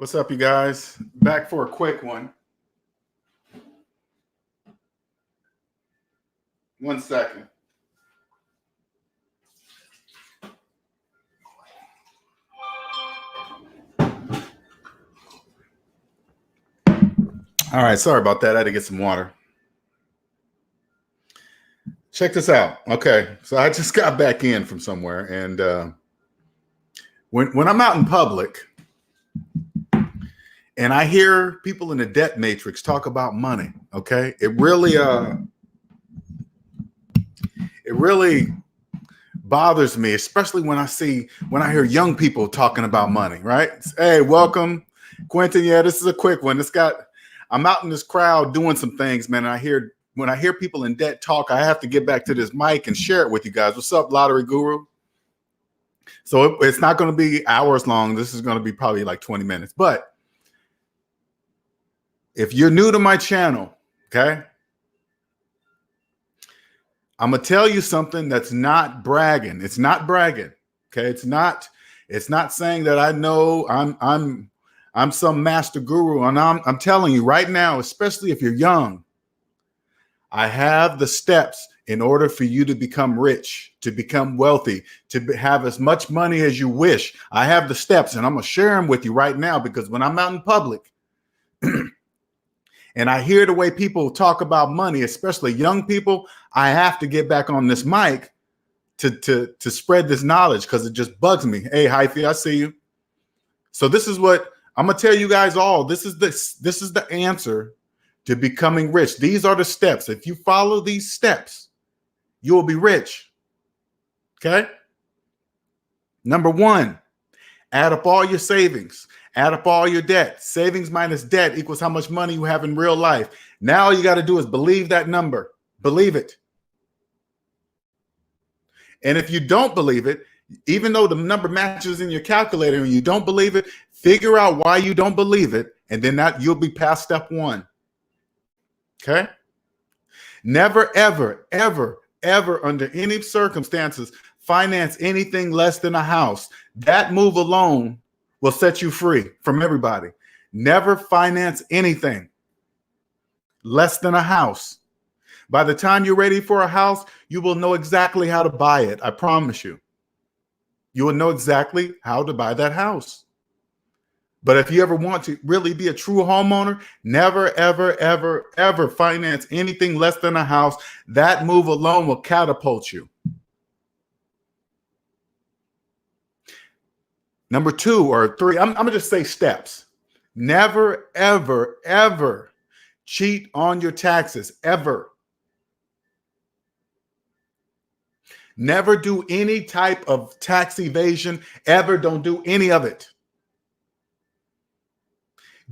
What's up, you guys? Back for a quick one. 1 second. All right, sorry about that. I had to get some water. Check this out. Okay, so I just got back in from somewhere, and when I'm out in public and I hear people in the debt matrix talk about money, okay, it really bothers me, especially when I hear young people talking about money, right? Hey, welcome, Quentin. Yeah, this is a quick one. I'm out in this crowd doing some things, man. And when I hear people in debt talk, I have to get back to this mic and share it with you guys. What's up, Lottery Guru? So it's not going to be hours long. This is going to be probably like 20 minutes. But if you're new to my channel, okay, I'm going to tell you something that's not bragging. It's not bragging. Okay. It's not saying that I know I'm some master guru, and I'm telling you right now, especially if you're young, I have the steps in order for you to become rich, to become wealthy, to have as much money as you wish. I have the steps, and I'm going to share them with you right now, because when I'm out in public and I hear the way people talk about money, especially young people, I have to get back on this mic to spread this knowledge, because it just bugs me. Hey, Hyphy, I see you. So this is what I'm going to tell you guys all. This is the answer to becoming rich. These are the steps. If you follow these steps, you will be rich. Okay? Number 1, add up all your savings. Add up all your debt. Savings minus debt equals how much money you have in real life. Now all you got to do is believe that number. Believe it. And if you don't believe it, even though the number matches in your calculator and you don't believe it, figure out why you don't believe it, and then you'll be past step 1. Okay? Never, ever, ever, ever under any circumstances finance anything less than a house. That move alone will set you free from everybody. Never finance anything less than a house. By the time you're ready for a house, you will know exactly how to buy it. I promise you. You will know exactly how to buy that house. But if you ever want to really be a true homeowner, never, ever, ever, ever finance anything less than a house. That move alone will catapult you. Number 2 or 3, I'm going to just say steps. Never, ever, ever cheat on your taxes, ever. Never do any type of tax evasion, ever. Don't do any of it.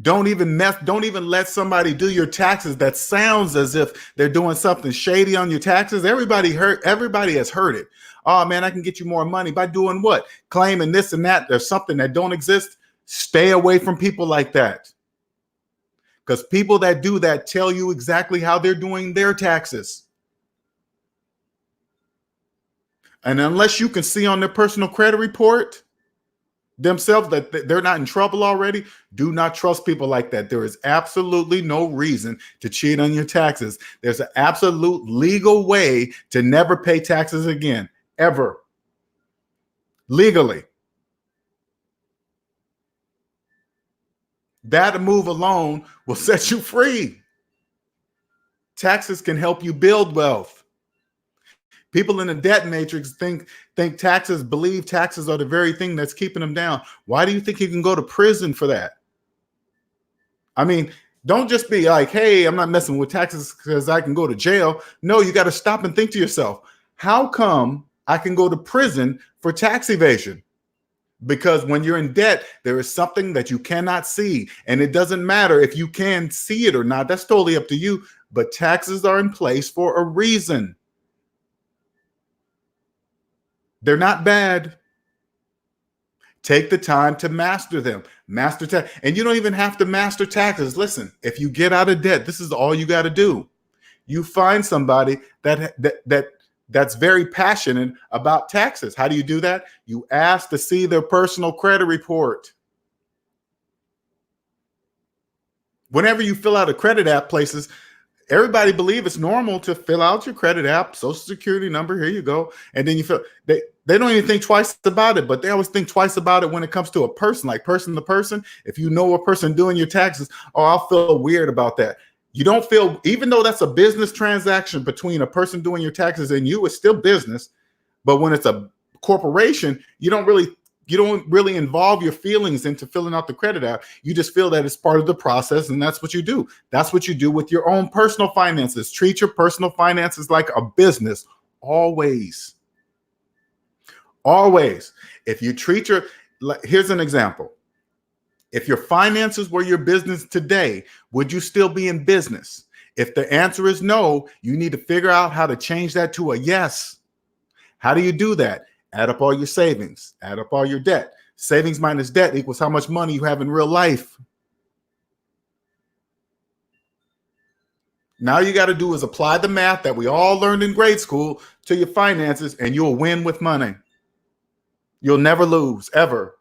Don't even let somebody do your taxes that sounds as if they're doing something shady on your taxes. Everybody has heard it. Oh man, I can get you more money by doing what? Claiming this and that. There's something that don't exist. Stay away from people like that. Because people that do that tell you exactly how they're doing their taxes. And unless you can see on their personal credit report themselves that they're not in trouble already, do not trust people like that. There is absolutely no reason to cheat on your taxes. There's an absolute legal way to never pay taxes again, ever. Legally. That move alone will set you free. Taxes can help you build wealth. People in the debt matrix believe taxes are the very thing that's keeping them down. Why do you think you can go to prison for that? I mean, don't just be like, hey, I'm not messing with taxes because I can go to jail. No, you got to stop and think to yourself, how come I can go to prison for tax evasion? Because when you're in debt, there is something that you cannot see. And it doesn't matter if you can see it or not. That's totally up to you. But taxes are in place for a reason. They're not bad. Take the time to master them. Master tax. And you don't even have to master taxes. Listen, if you get out of debt, this is all you got to do. You find somebody that's very passionate about taxes. How do you do that? You ask to see their personal credit report. Whenever you fill out a credit app places, everybody believe it's normal to fill out your credit app, social security number, here you go. And then you feel they don't even think twice about it, but they always think twice about it when it comes to a person, like person to person. If you know a person doing your taxes, oh, I'll feel weird about that. You don't feel, even though that's a business transaction between a person doing your taxes and you, it's still business. But when it's a corporation, you don't really involve your feelings into filling out the credit app. You just feel that it's part of the process, and that's what you do. That's what you do with your own personal finances. Treat your personal finances like a business. Always. Always. If you treat here's an example. If your finances were your business today, would you still be in business? If the answer is no, you need to figure out how to change that to a yes. How do you do that? Add up all your savings, add up all your debt. Savings minus debt equals how much money you have in real life. Now you got to do is apply the math that we all learned in grade school to your finances, and you'll win with money. You'll never lose, ever.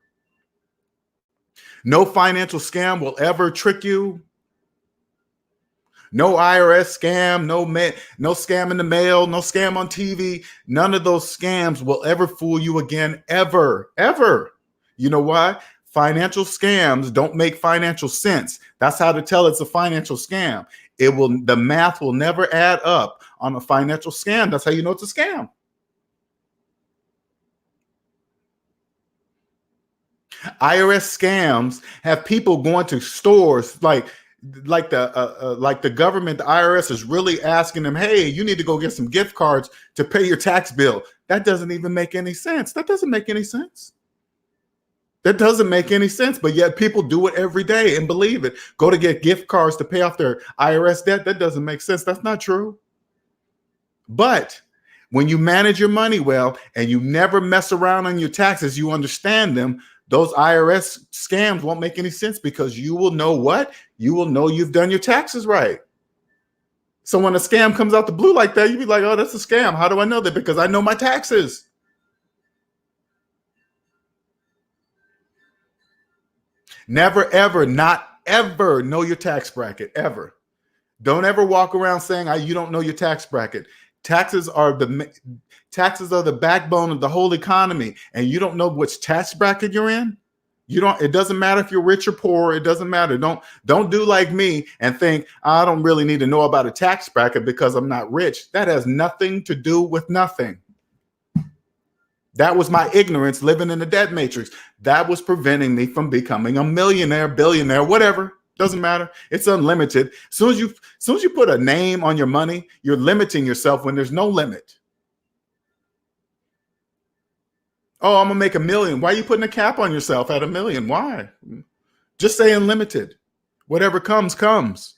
No financial scam will ever trick you. No IRS scam, no scam in the mail, no scam on TV. None of those scams will ever fool you again, ever, ever. You know why? Financial scams don't make financial sense. That's how to tell it's a financial scam. The math will never add up on a financial scam. That's how you know it's a scam. IRS scams have people going to stores like the government, the IRS is really asking them, hey, you need to go get some gift cards to pay your tax bill. That doesn't even make any sense. That doesn't make any sense. That doesn't make any sense, but yet people do it every day and believe it. Go to get gift cards to pay off their IRS debt. That doesn't make sense. That's not true. But when you manage your money well and you never mess around on your taxes, you understand them. Those IRS scams won't make any sense because you will know what? You will know you've done your taxes right. So when a scam comes out the blue like that, you'd be like, oh, that's a scam. How do I know that? Because I know my taxes. Never, ever, not ever know your tax bracket, ever. Don't ever walk around saying you don't know your tax bracket. Taxes are the backbone of the whole economy, and you don't know which tax bracket you're in. It doesn't matter if you're rich or poor. It doesn't matter. Don't do like me and think I don't really need to know about a tax bracket because I'm not rich. That has nothing to do with nothing. That was my ignorance living in the debt matrix. That was preventing me from becoming a millionaire, billionaire, whatever. Doesn't matter. It's unlimited. As soon as you put a name on your money, you're limiting yourself when there's no limit. Oh, I'm gonna make $1 million. Why are you putting a cap on yourself at $1 million? Why? Just say unlimited. Whatever comes, comes.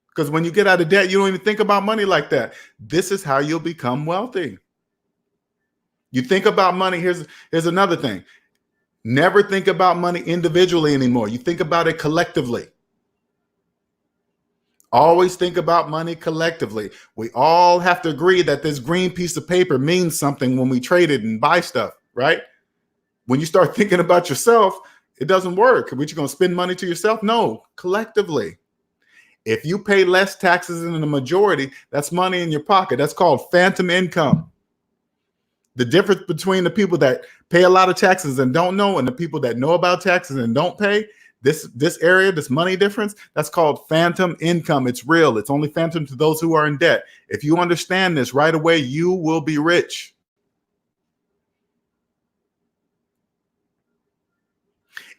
Because when you get out of debt, you don't even think about money like that. This is how you'll become wealthy. You think about money. Here's another thing. Never think about money individually anymore. You think about it collectively. Always think about money collectively. We all have to agree that this green piece of paper means something when we trade it and buy stuff, right? When you start thinking about yourself, it doesn't work. What, you going to spend money to yourself? No, collectively. If you pay less taxes than the majority, that's money in your pocket. That's called phantom income. The difference between the people that pay a lot of taxes and don't know and the people that know about taxes and don't pay, this area, this money difference, that's called phantom income. It's real. It's only phantom to those who are in debt. If you understand this right away, you will be rich.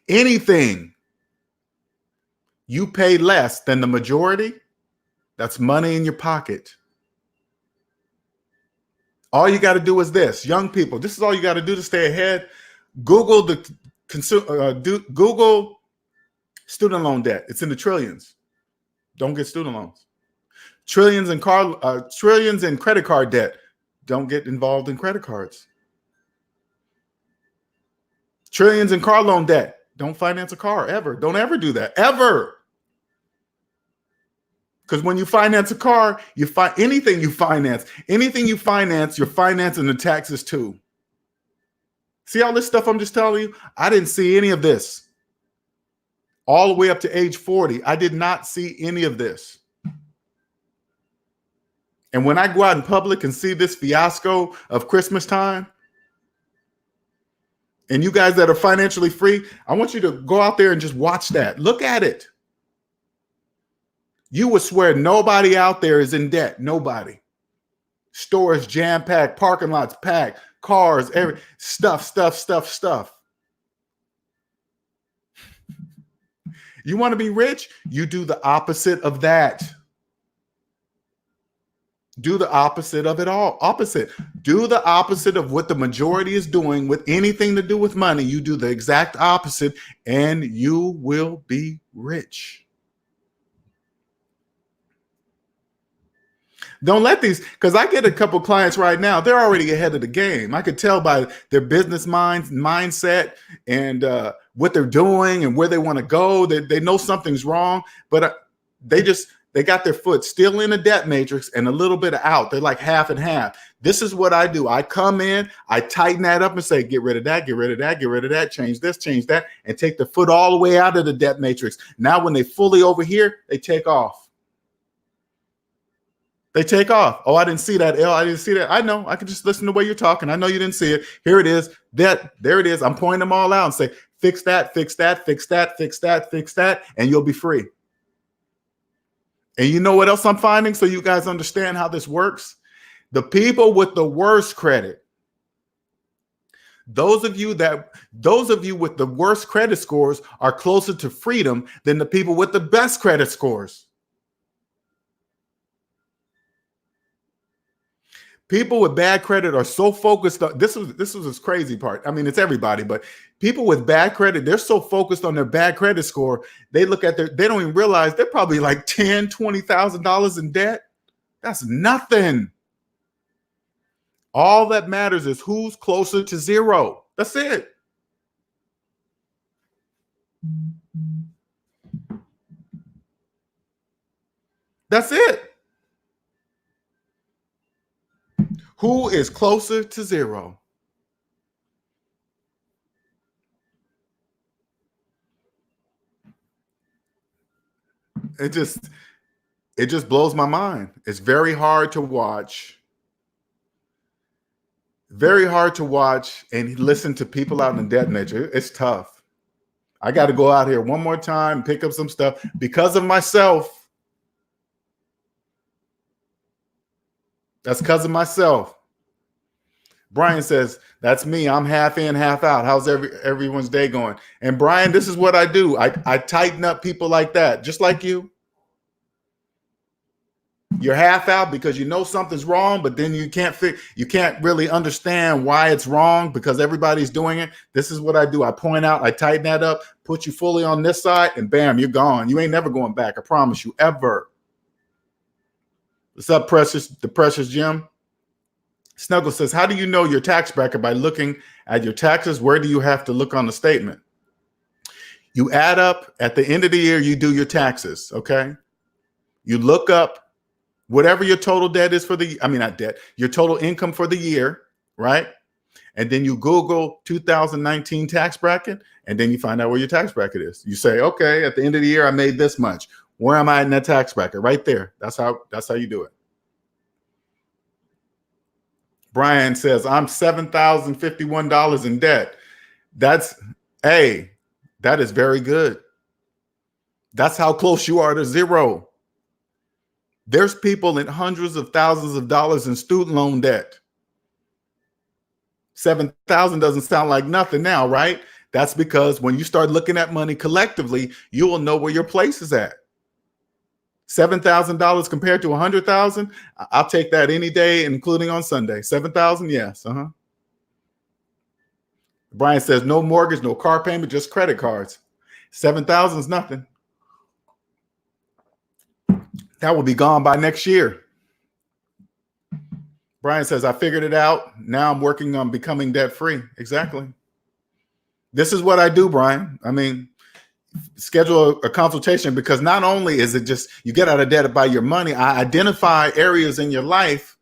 Anything you pay less than the majority, that's money in your pocket. All you got to do is this. Young people, this is all you got to do to stay ahead. Google Google student loan debt. It's in the trillions. Don't get student loans. Trillions in credit card debt. Don't get involved in credit cards. Trillions in car loan debt. Don't finance a car ever. Don't ever do that ever. Because when you finance a car, anything you finance, you're financing the taxes too. See all this stuff I'm just telling you? I didn't see any of this. all the way up to age 40. I did not see any of this. And when I go out in public and see this fiasco of Christmas time, and you guys that are financially free, I want you to go out there and just watch that. Look at it. You would swear nobody out there is in debt. Nobody. Stores jam-packed, parking lots packed, cars, every stuff. You want to be rich? You do the opposite of that. Do the opposite of it all. Opposite. Do the opposite of what the majority is doing with anything to do with money. You do the exact opposite and you will be rich. Don't let these, because I get a couple clients right now, they're already ahead of the game. I could tell by their business mindset and what they're doing and where they want to go. They know something's wrong, but they got their foot still in a debt matrix and a little bit out. They're like half and half. This is what I do. I come in, I tighten that up and say, get rid of that, get rid of that, get rid of that, change this, change that, and take the foot all the way out of the debt matrix. Now, when they fully over here, they take off. They take off. Oh, I didn't see that, L. I didn't see that. I know. I can just listen to the way you're talking. I know you didn't see it. Here it is. There it is. I'm pointing them all out and say, fix that, fix that, fix that, fix that, fix that, and you'll be free. And you know what else I'm finding? So you guys understand how this works? The people with the worst credit, those of you with the worst credit scores are closer to freedom than the people with the best credit scores. People with bad credit are so focused on this was this crazy part. I mean, it's everybody, but people with bad credit, they're so focused on their bad credit score. They look at they don't even realize they're probably like $10,000, $20,000 in debt. That's nothing. All that matters is who's closer to zero. That's it. That's it. Who is closer to zero? It just blows my mind. It's very hard to watch. Very hard to watch and listen to people out in the debt nature. It's tough. I got to go out here one more time and pick up some stuff because of myself. That's because of myself. Brian says, that's me. I'm half in, half out. How's everyone's day going? And Brian, this is what I do. I tighten up people like that, just like you. You're half out because you know something's wrong, but then you can't really understand why it's wrong because everybody's doing it. This is what I do. I point out, I tighten that up, put you fully on this side, and bam, you're gone. You ain't never going back. I promise you, ever. What's up, the precious Jim? Snuggle says, how do you know your tax bracket? By looking at your taxes. Where do you have to look on the statement? You add up at the end of the year, you do your taxes, okay? You look up whatever your total debt is your total income for the year, right? And then you Google 2019 tax bracket, and then you find out where your tax bracket is. You say, okay, at the end of the year, I made this much. Where am I in that tax bracket? Right there. That's how you do it. Brian says, I'm $7,051 in debt. That is very good. That's how close you are to zero. There's people in hundreds of thousands of dollars in student loan debt. 7,000 doesn't sound like nothing now, right? That's because when you start looking at money collectively, you will know where your place is at. $7,000 compared to 100,000, I'll take that any day, including on Sunday. 7,000, yes. Brian says, no mortgage, no car payment, just credit cards. 7,000 is nothing. That will be gone by next year. Brian says, I figured it out. Now I'm working on becoming debt free. Exactly. This is what I do, Brian. I mean, schedule a consultation because not only is it just you get out of debt by your money, I identify areas in your life,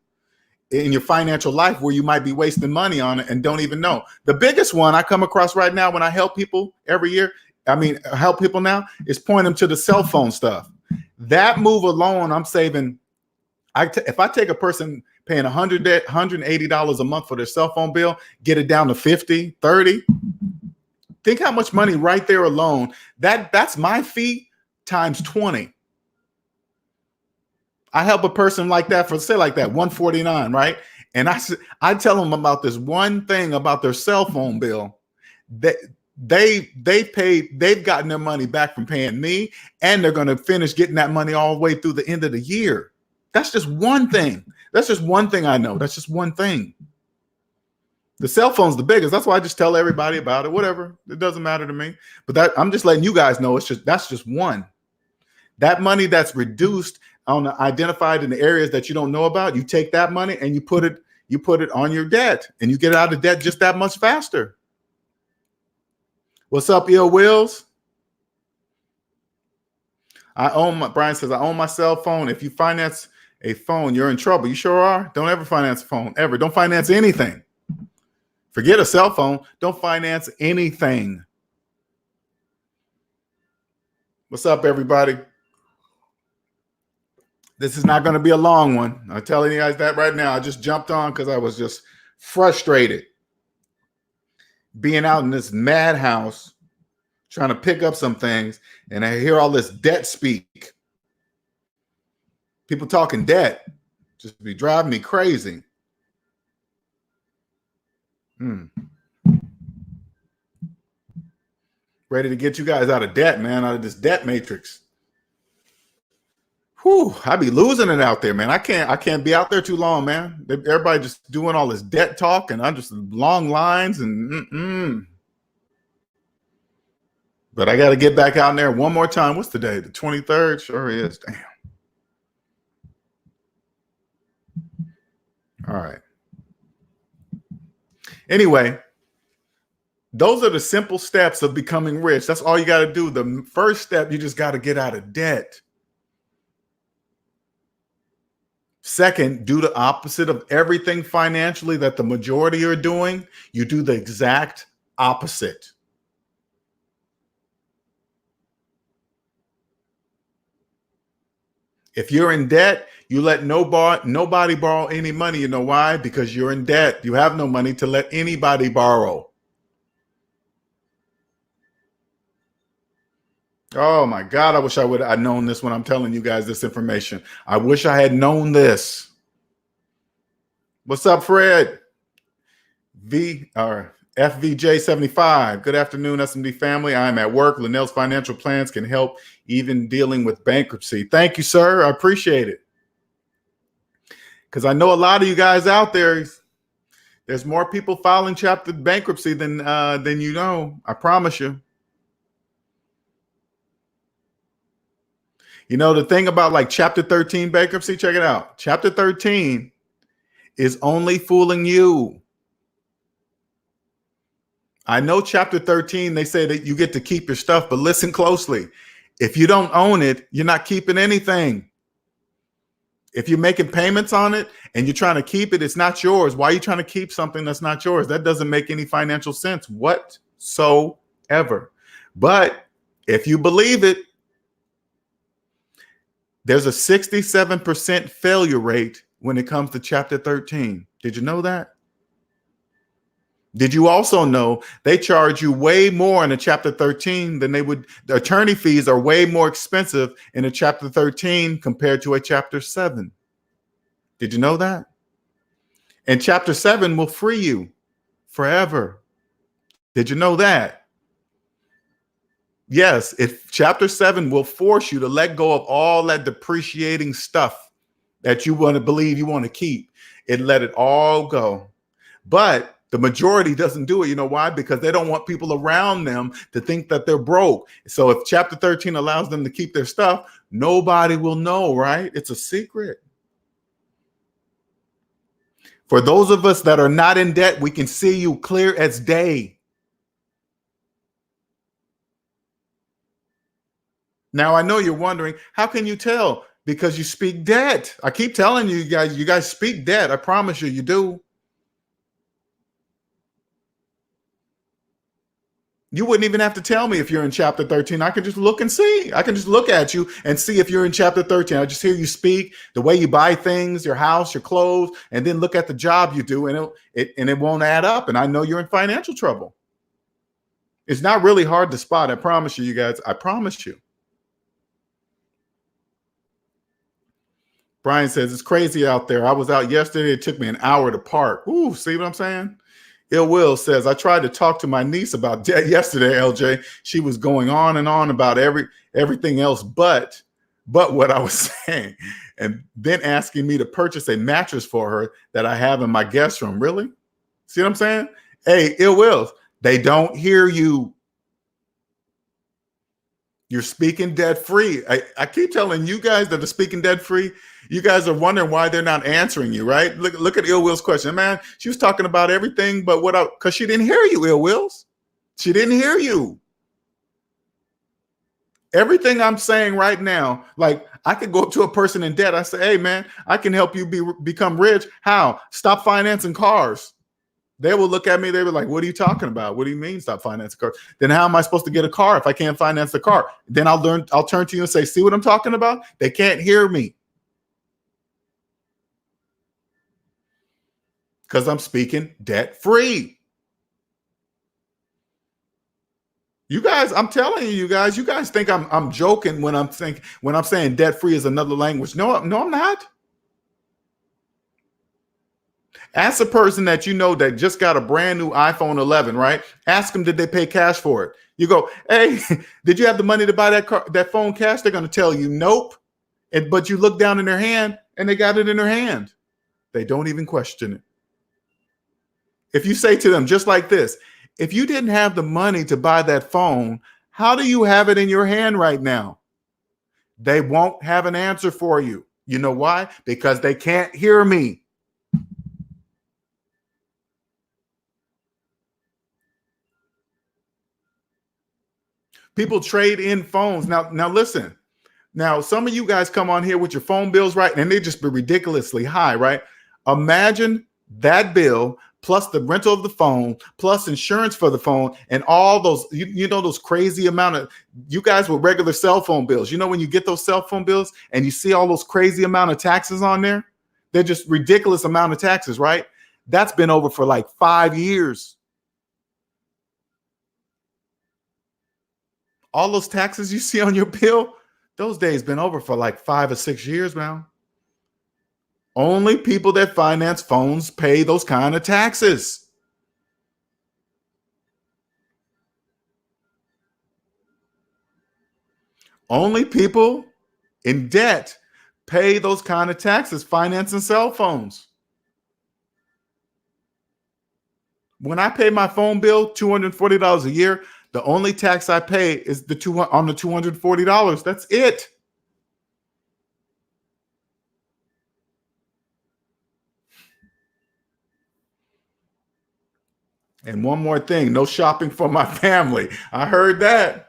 in your financial life, where you might be wasting money on it and don't even know. The biggest one I come across right now when I help people every year, help people now is point them to the cell phone stuff. That move alone, I'm saving. If I take a person paying $180 a month for their cell phone bill, get it down to 50, 30. Think how much money right there alone. That's my fee times 20. I help a person like that for, say like that, 149, right? And I tell them about this one thing about their cell phone bill that they've gotten their money back from paying me, and they're going to finish getting that money all the way through the end of the year. That's just one thing. That's just one thing I know. That's just one thing. The cell phone's the biggest. That's why I just tell everybody about it. Whatever. It doesn't matter to me. But I'm just letting you guys know that's just one. That money that's reduced identified in the areas that you don't know about, you take that money and you put it on your debt, and you get out of debt just that much faster. What's up, Ill Wills? Brian says, I own my cell phone. If you finance a phone, you're in trouble. You sure are. Don't ever finance a phone, ever. Don't finance anything. Forget a cell phone. Don't finance anything. What's up, everybody? This is not going to be a long one. I'm telling you guys that right now. I just jumped on because I was just frustrated being out in this madhouse trying to pick up some things, and I hear all this debt speak. People talking debt just be driving me crazy. Ready to get you guys out of debt, man, out of this debt matrix. Whew, I be losing it out there, man. I can't be out there too long, man. Everybody just doing all this debt talk, and I'm just long lines and But I got to get back out there one more time. What's the day? The 23rd? Sure is. Damn. All right. Anyway, those are the simple steps of becoming rich. That's all you got to do. The first step, you just got to get out of debt. Second, do the opposite of everything financially that the majority are doing. You do the exact opposite. If you're in debt, you let nobody borrow any money. You know why? Because you're in debt. You have no money to let anybody borrow. Oh my God, I wish I would have known this when I'm telling you guys this information. I wish I had known this. What's up, Fred? FVJ75. Good afternoon, SMD family. I'm at work. Linnell's financial plans can help even dealing with bankruptcy. Thank you, sir. I appreciate it. Because I know a lot of you guys out there, there's more people filing chapter bankruptcy than you know. I promise you. You know, the thing about like chapter 13 bankruptcy, check it out. Chapter 13 is only fooling you. I know chapter 13, they say that you get to keep your stuff, but listen closely. If you don't own it, you're not keeping anything. If you're making payments on it and you're trying to keep it, it's not yours. Why are you trying to keep something that's not yours? That doesn't make any financial sense whatsoever. But if you believe it, there's a 67% failure rate when it comes to chapter 13. Did you know that? Did you also know they charge you way more in a chapter 13 than they would? The attorney fees are way more expensive in a chapter 13 compared to a chapter 7. Did you know that? And chapter 7 will free you forever. Did you know that? Yes, if chapter 7 will force you to let go of all that depreciating stuff that you want to believe you want to keep, and let it all go. But the majority doesn't do it. You know why? Because they don't want people around them to think that they're broke. So if chapter 13 allows them to keep their stuff, nobody will know, right? It's a secret. For those of us that are not in debt, we can see you clear as day. Now, I know you're wondering, how can you tell? Because you speak debt. I keep telling you guys speak debt. I promise you do. You wouldn't even have to tell me if you're in chapter 13. I can just look and see. I can just look at you and see if you're in chapter 13. I just hear you speak, the way you buy things, your house, your clothes, and then look at the job you do, and it won't add up. And I know you're in financial trouble. It's not really hard to spot. I promise you, you guys. I promise you. Brian says, it's crazy out there. I was out yesterday. It took me an hour to park. Ooh, see what I'm saying? Ill Will says, I tried to talk to my niece about debt yesterday, LJ. She was going on and on about everything else but what I was saying. And then asking me to purchase a mattress for her that I have in my guest room. Really? See what I'm saying? Hey, Ill Will, they don't hear you. You're speaking debt free. I keep telling you guys that are speaking debt free. You guys are wondering why they're not answering you, right? Look at Ill Will's question. Man, she was talking about everything but because she didn't hear you, Ill Wills. She didn't hear you. Everything I'm saying right now, like I could go up to a person in debt. I say, hey, man, I can help you become rich. How? Stop financing cars. They will look at me. They were like, what are you talking about? What do you mean stop financing cars? Then how am I supposed to get a car if I can't finance the car? Then I'll turn to you and say, see what I'm talking about? They can't hear me because I'm speaking debt free. You guys, I'm telling you guys think I'm joking when I'm saying debt free is another language. No, I'm not. Ask a person that you know that just got a brand new iPhone 11, right? Ask them, did they pay cash for it? You go, hey, did you have the money to buy that phone cash? They're going to tell you, nope. But you look down in their hand and they got it in their hand. They don't even question it. If you say to them just like this, if you didn't have the money to buy that phone, how do you have it in your hand right now? They won't have an answer for you. You know why? Because they can't hear me. People trade in phones. Now listen. Now, some of you guys come on here with your phone bills, right? And they just be ridiculously high, right? Imagine that bill plus the rental of the phone, plus insurance for the phone, and all those, you know, those crazy amount of, you guys with regular cell phone bills. You know, when you get those cell phone bills and you see all those crazy amount of taxes on there, they're just ridiculous amount of taxes, right? That's been over for like 5 years. All those taxes you see on your bill, those days been over for like 5 or 6 years now. Only people that finance phones pay those kind of taxes. Only people in debt pay those kind of taxes, financing cell phones. When I pay my phone bill, $240 a year, the only tax I pay is the $240. That's it. And one more thing, no shopping for my family. I heard that.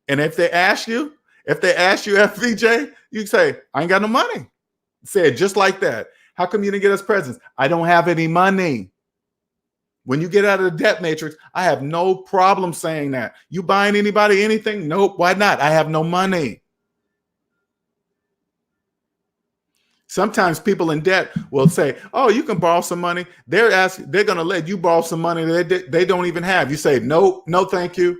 And if they ask you, FVJ, you say, I ain't got no money. Say it just like that. How come you didn't get us presents? I don't have any money. When you get out of the debt matrix, I have no problem saying that. You buying anybody anything? Nope. Why not? I have no money. Sometimes people in debt will say, oh, you can borrow some money. They're going to let you borrow some money that they don't even have. You say, nope, no, thank you.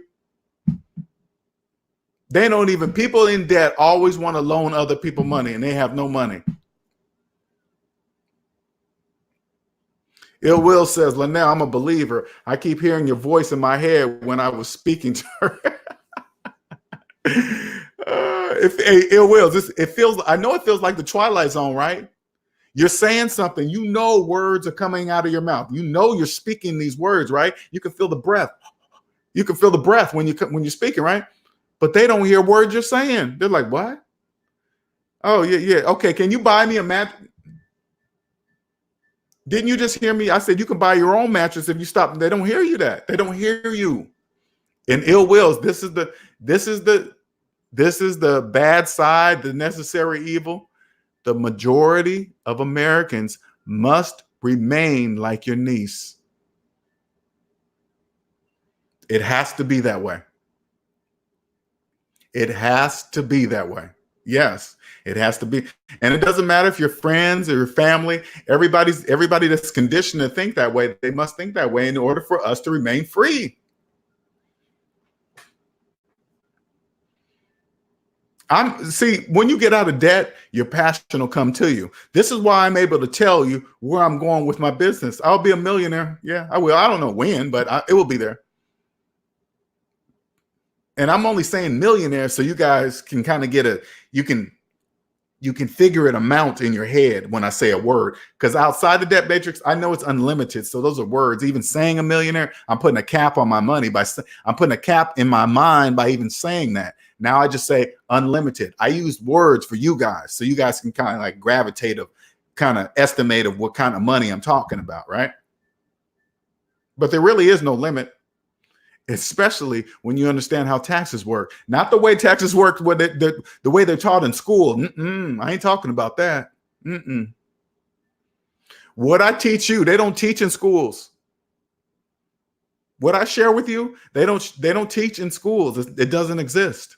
They don't even, people in debt always want to loan other people money and they have no money. Ill Will says, Linnell, I'm a believer. I keep hearing your voice in my head when I was speaking to her. Ill Will, I know it feels like the Twilight Zone, right? You're saying something, you know, words are coming out of your mouth. You know, you're speaking these words, right? You can feel the breath. You can feel the breath when you're speaking, right? But they don't hear words you're saying. They're like, what? Oh, yeah. Okay, can you buy me a mattress? Didn't you just hear me? I said you can buy your own mattress if you stop. They don't hear you that. They don't hear you. In Ill Wills, this is the bad side, the necessary evil. The majority of Americans must remain like your niece. It has to be that way. It has to be that way. Yes, it has to be. And it doesn't matter if you're friends or your family, everybody that's conditioned to think that way, they must think that way in order for us to remain free. See, when you get out of debt, your passion will come to you. This is why I'm able to tell you where I'm going with my business. I'll be a millionaire. Yeah, I will. I don't know when, but it will be there. And I'm only saying millionaire so you guys can kind of get you can figure an amount in your head when I say a word. Because outside the debt matrix, I know it's unlimited. So those are words. Even saying a millionaire, I'm putting a cap on my money I'm putting a cap in my mind by even saying that. Now I just say unlimited. I use words for you guys so you guys can kind of like gravitate of kind of estimate of what kind of money I'm talking about, right? But there really is no limit. Especially when you understand how taxes work, not the way taxes work, the way they're taught in school. I ain't talking about that. What I teach you, they don't teach in schools. What I share with you, they don't teach in schools. It doesn't exist.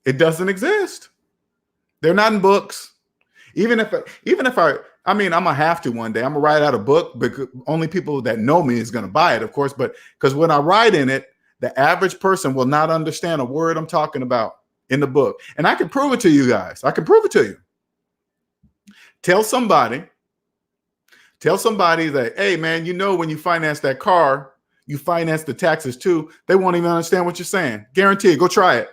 It doesn't exist. They're not in books. Even if I mean, I'm gonna have to one day. I'm gonna write out a book, because only people that know me is gonna buy it, of course. But because when I write in it, the average person will not understand a word I'm talking about in the book. And I can prove it to you guys. I can prove it to you. Tell somebody that, hey man, when you finance that car, you finance the taxes too. They won't even understand what you're saying. Guarantee it. Go try it.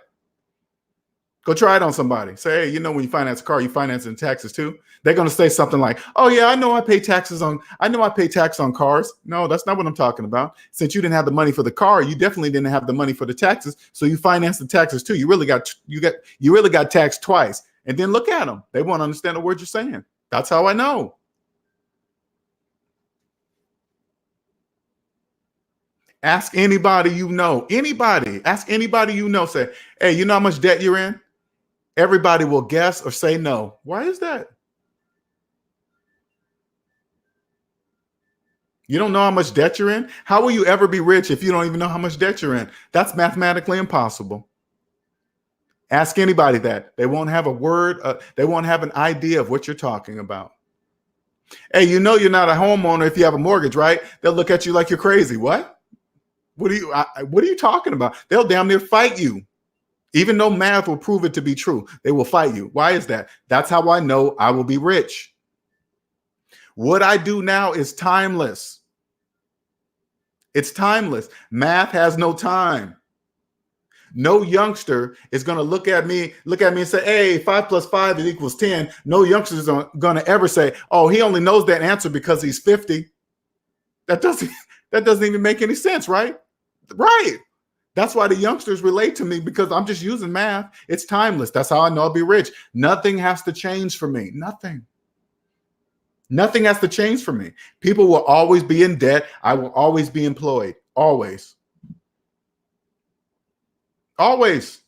Go try it on somebody. Say, hey, when you finance a car, you finance in taxes too. They're going to say something like, oh yeah, I know I pay tax on cars. No, that's not what I'm talking about. Since you didn't have the money for the car, you definitely didn't have the money for the taxes. So you finance the taxes too. You really got taxed twice. And then look at them. They won't understand the word you're saying. That's how I know. Ask anybody you know. Ask anybody you know. Say, hey, you know how much debt you're in? Everybody will guess or say no. Why is that? You don't know how much debt you're in? How will you ever be rich if you don't even know how much debt you're in? That's mathematically impossible. Ask anybody that. They won't have a word. They won't have an idea of what you're talking about. Hey, you're not a homeowner if you have a mortgage, right? They'll look at you like you're crazy. What? What are you talking about? They'll damn near fight you. Even though math will prove it to be true, they will fight you. Why is that? That's how I know I will be rich. What I do now is timeless. It's timeless. Math has no time. No youngster is going to look at me and say, hey, 5 + 5 = 10. No youngster is going to ever say, oh, he only knows that answer because he's 50. That doesn't even make any sense, right? Right. That's why the youngsters relate to me, because I'm just using math. It's timeless. That's how I know I'll be rich. Nothing has to change for me. Nothing. Nothing has to change for me. People will always be in debt. I will always be employed. Always. Always.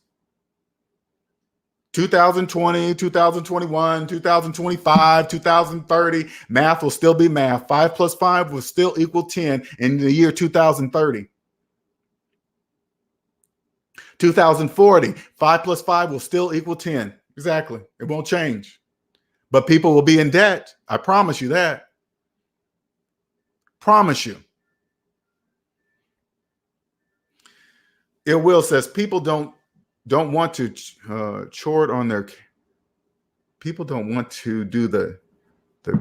2020, 2021, 2025, 2030, math will still be math. 5 + 5 will still equal 10 in the year 2030. 2040, 5 + 5 will still equal 10. Exactly. It won't change. But people will be in debt. I promise you that. Promise you. It will says people don't want to chord on their people don't want to do the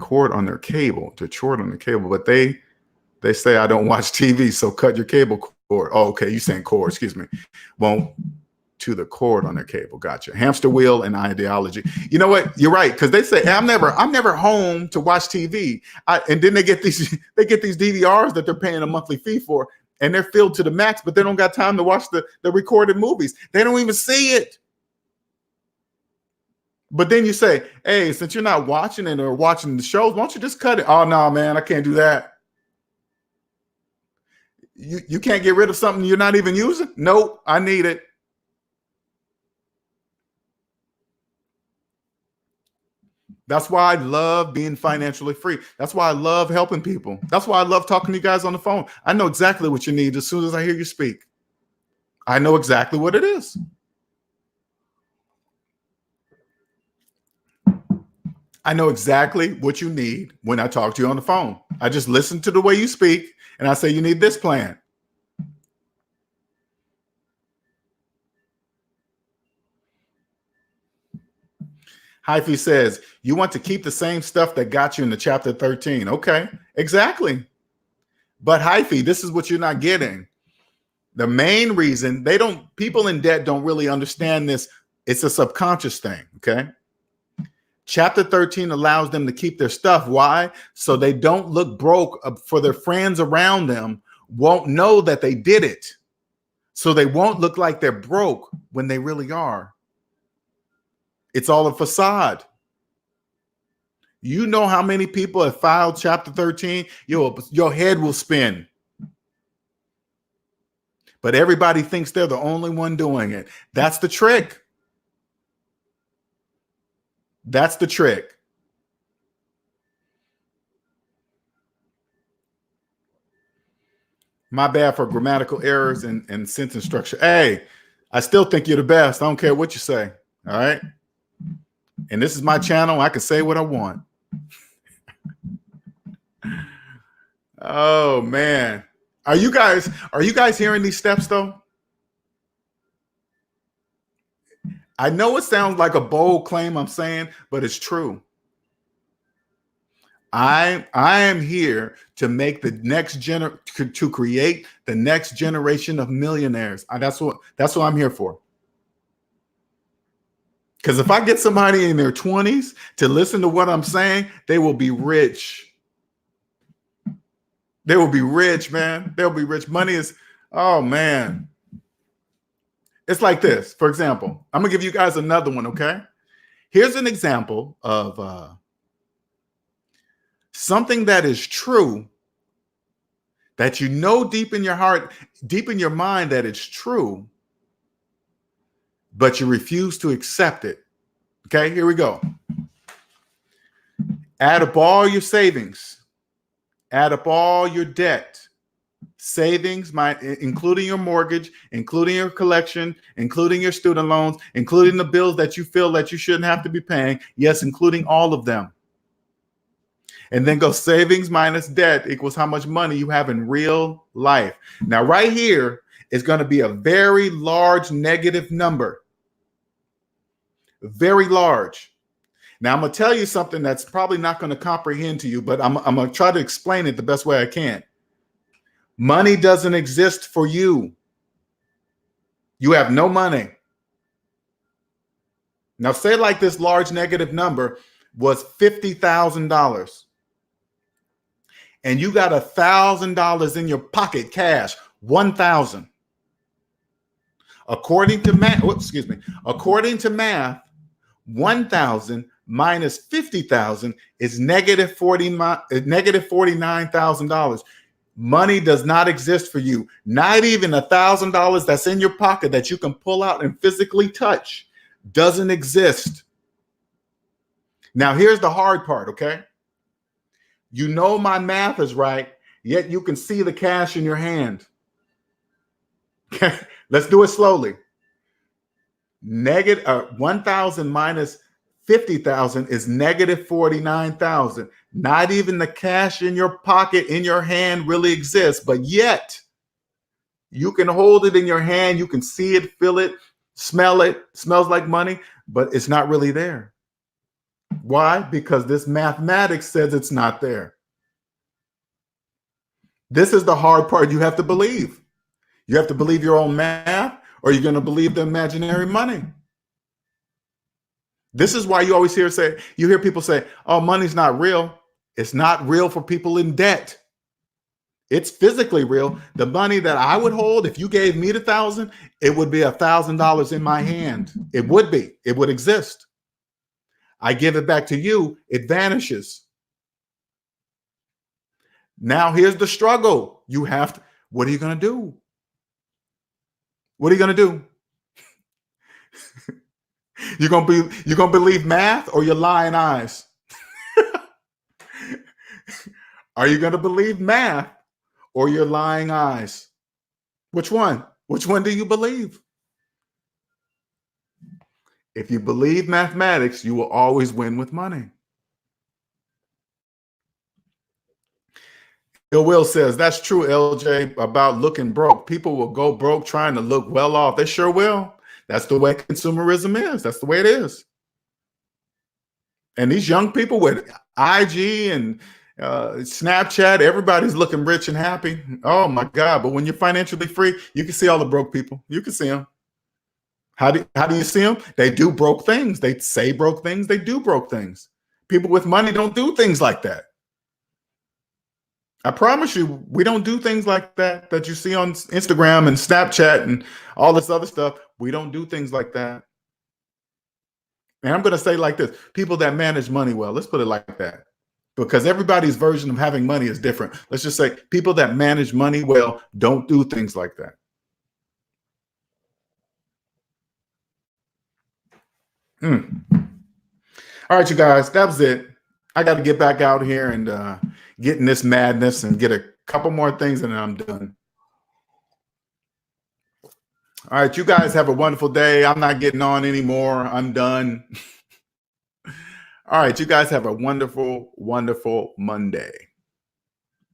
cord on their cable, to chord on the cable, but they say I don't watch TV, so cut your cable cord. Oh, okay, you saying cord, excuse me. Won't to the cord on their cable. Gotcha. Hamster wheel and ideology. You know what? You're right, because they say, hey, I'm never home to watch TV. And then they get these DVRs that they're paying a monthly fee for, and they're filled to the max, but they don't got time to watch the recorded movies. They don't even see it. But then you say, hey, since you're not watching it or watching the shows, why don't you just cut it? Oh, no, man, I can't do that. You can't get rid of something you're not even using? Nope, I need it. That's why I love being financially free. That's why I love helping people. That's why I love talking to you guys on the phone. I know exactly what you need as soon as I hear you speak. I know exactly what it is. I know exactly what you need when I talk to you on the phone. I just listen to the way you speak and I say, you need this plan. Hyphy says, you want to keep the same stuff that got you into chapter 13. Okay, exactly. But Hyphy, this is what you're not getting. The main reason people in debt don't really understand this. It's a subconscious thing. Okay. Chapter 13 allows them to keep their stuff. Why? So they don't look broke, for their friends around them won't know that they did it. So they won't look like they're broke when they really are. It's all a facade. You know how many people have filed chapter 13? Your head will spin. But everybody thinks they're the only one doing it. That's the trick. That's the trick. My bad for grammatical errors and sentence structure. Hey, I still think you're the best. I don't care what you say. All right. And this is my channel. I can say what I want. Oh man. Are you guys hearing these steps though? I know it sounds like a bold claim I'm saying, but it's true. I am here to make the next to create the next generation of millionaires. That's what I'm here for. Because if I get somebody in their 20s to listen to what I'm saying, they will be rich. They will be rich, man. They'll be rich. Money is, oh man. It's like this. For example, I'm gonna give you guys another one, okay? Here's an example of something that is true, that you know deep in your heart, deep in your mind that it's true, but you refuse to accept it. Okay, here we go. Add up all your savings, add up all your debt, savings, including your mortgage, including your collection, including your student loans, including the bills that you feel that you shouldn't have to be paying. Yes, including all of them. And then go savings minus debt equals how much money you have in real life. Now, right here is going to be a very large negative number. Very large. Now, I'm going to tell you something that's probably not going to comprehend to you, but I'm going to try to explain it the best way I can. Money doesn't exist for you. You have no money. Now, say like this large negative number was $50,000. And you got $1,000 in your pocket cash, 1,000. According to math, according to math, 1,000 minus 50,000 is negative $49,000. Money does not exist for you. Not even $1,000 that's in your pocket that you can pull out and physically touch doesn't exist. Now, here's the hard part, okay? You know my math is right, yet you can see the cash in your hand. Okay, let's do it slowly. Negative 1,000 minus 50,000 is negative 49,000. Not even the cash in your pocket, in your hand really exists, but yet you can hold it in your hand. You can see it, feel it, smell it. Smells like money, but it's not really there. Why? Because this mathematics says it's not there. This is the hard part you have to believe. You have to believe your own math, or you're going to believe the imaginary money. This is why you always hear people say, oh, money's not real. It's not real for people in debt. It's physically real. The money that I would hold, if you gave me the 1,000, it would be $1,000 in my hand. It would be. It would exist. I give it back to you, it vanishes. Now here's the struggle. What are you going to do? What are you going to do? You're going to believe math or your lying eyes? Are you going to believe math or your lying eyes? Which one? Which one do you believe? If you believe mathematics, you will always win with money. Bill Will says, that's true, LJ, about looking broke. People will go broke trying to look well off. They sure will. That's the way consumerism is. That's the way it is. And these young people with IG and Snapchat, everybody's looking rich and happy. Oh my God. But when you're financially free, you can see all the broke people. You can see them. How do you see them? They do broke things. They say broke things. They do broke things. People with money don't do things like that. I promise you, we don't do things like that you see on Instagram and Snapchat and all this other stuff. We don't do things like that. And I'm going to say like this, people that manage money well, let's put it like that, because everybody's version of having money is different. Let's just say people that manage money well don't do things like that. All right, you guys, that was it. I got to get back out here and get in this madness and get a couple more things and then I'm done. All right, you guys have a wonderful day. I'm not getting on anymore. I'm done. All right, you guys have a wonderful, wonderful Monday.